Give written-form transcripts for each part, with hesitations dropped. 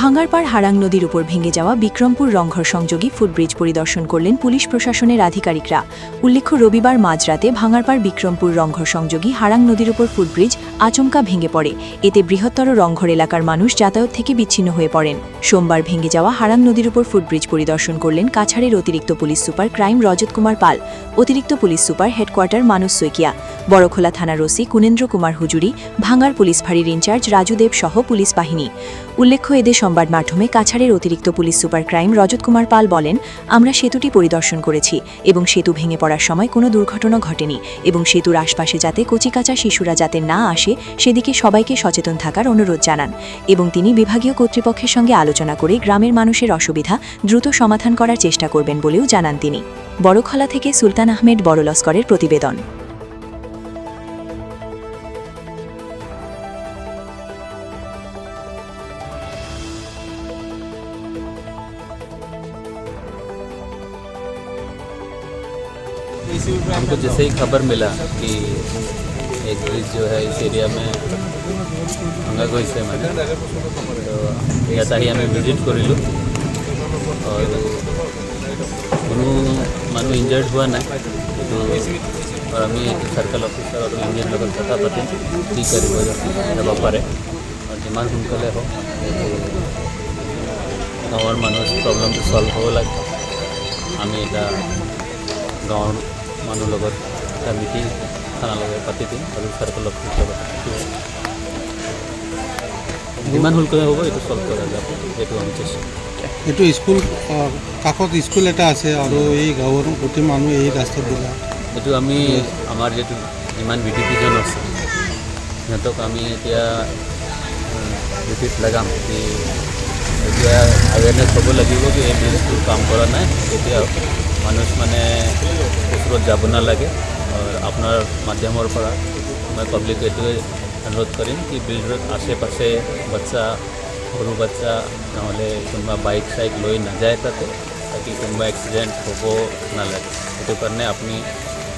ভাঙ্গারপাড় হারাং নদীর উপর ভেঙে যাওয়া বিক্রমপুর রংঘর সংযোগী ফুটব্রিজ পরিদর্শন করলেন পুলিশ প্রশাসনের আধিকারিকরা। উল্লেখ্য, রবিবার মাঝরাতে ভাঙ্গারপাড় বিক্রমপুর রংঘর সংযোগী হারাং নদীর উপর ফুটব্রিজ আচমকা ভেঙে পড়ে। এতে বৃহত্তর রংঘর এলাকার মানুষ যাতায়াত থেকে বিচ্ছিন্ন হয়ে পড়েন। সোমবার ভেঙে যাওয়া হারাং নদীর উপর ফুটব্রিজ পরিদর্শন করলেন কাছাড়ের অতিরিক্ত পুলিশ সুপার ক্রাইম রজত কুমার পাল, অতিরিক্ত পুলিশ সুপার হেডকোয়ার্টার মানুষ সৈকিয়া, বড়খোলা থানার ওসি কুনেন্দ্র কুমার হুজুরি, ভাঙ্গার পুলিশ ফাঁড়ির ইনচার্জ রাজু দেব সহ পুলিশ বাহিনী। উল্লেখ্য, এদের সংবাদ মাধ্যমে কাছাড়ের অতিরিক্ত পুলিশ সুপার ক্রাইম রজত কুমার পাল বলেন, আমরা সেতুটি পরিদর্শন করেছি এবং সেতু ভেঙে পড়ার সময় কোনো দুর্ঘটনা ঘটেনি এবং সেতুর আশপাশে যাতে কচিকাঁচা শিশুরা যাতে না আসে সেদিকে সবাইকে সচেতন থাকার অনুরোধ জানান এবং তিনি বিভাগীয় কর্তৃপক্ষের সঙ্গে আলোচনা করে গ্রামের মানুষের অসুবিধা দ্রুত সমাধান করার চেষ্টা করবেন বলেও জানান তিনি। বড়খলা থেকে সুলতান আহমেদ বড়লস্করের প্রতিবেদন। हमको जैसे ही खबर मिला कि एक ब्रिज जो है इस एरिया में भांगा गई से मैंने तो ऐसा ही हमें विजिट करूँ और কোনো মানুষ ইনজার্ড হোৱা নাই কিন্তু और আমি সাৰ্কেল অফিসাৰ और ইঞ্জিনিয়াৰ লগত কথা পাতিম কি কৰিব যাব পাৰে আৰু যিমান সোনকালে হওক গাঁৱৰ মানুহৰ প্ৰব্লেমটো সলভ হ'ব লাগে। আমি এটা গাঁৱৰ মানুহ লগত এটা মিটিং থানাৰ লগত পাতি দিম আৰু চাৰ্কল অফিচৰ লগত যিমান সোনকালে হ'ব এইটো সলভ কৰা যাব, সেইটো আমি চেষ্টা কৰিম। এইটো স্কুল কাষত স্কুল এটা আছে আৰু এই গাঁৱৰ গোটেই মানুহ এই ৰাস্তাত দিলা এইটো আমি আমাৰ যিটো যিমান ভিডিপিজন আছে সিহঁতক আমি এতিয়া ডিউটিত লগাম কি এতিয়া এৱেৰনেছ হ'ব লাগিব কি এই ব্ৰিজটো কাম কৰা নাই, এতিয়া মানুষ মানে ওচৰত যাব নালাগে। আৰু আপোনাৰ মাধ্যমৰ পৰা মই পাব্লিক এইটোৱে অনুৰোধ কৰিম কি ব্ৰিজৰ আশে পাশে বাচ্চা সৰু বাচ্চা নহ'লে কোনোবা বাইক চাইক লৈ নাযায় তাতে তাকি কোনোবা এক্সিডেণ্ট হ'ব নালাগে। সেইটো কাৰণে আপুনি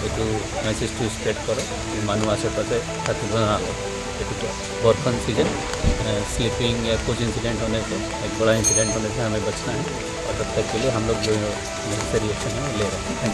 এইটো মেছেজটো স্প্ৰেড কৰক মানুহ আশে পাশে থাকিব नालागे। এইটো बरखन सीजन स्लीपिंग या कुछ इंसिडेंट होने से एक बड़ा इंसिडेंट होने से हमें बचना है और तब तक के लिए हम लोग जो नेसेसरी एक्शन है ले रहे हैं।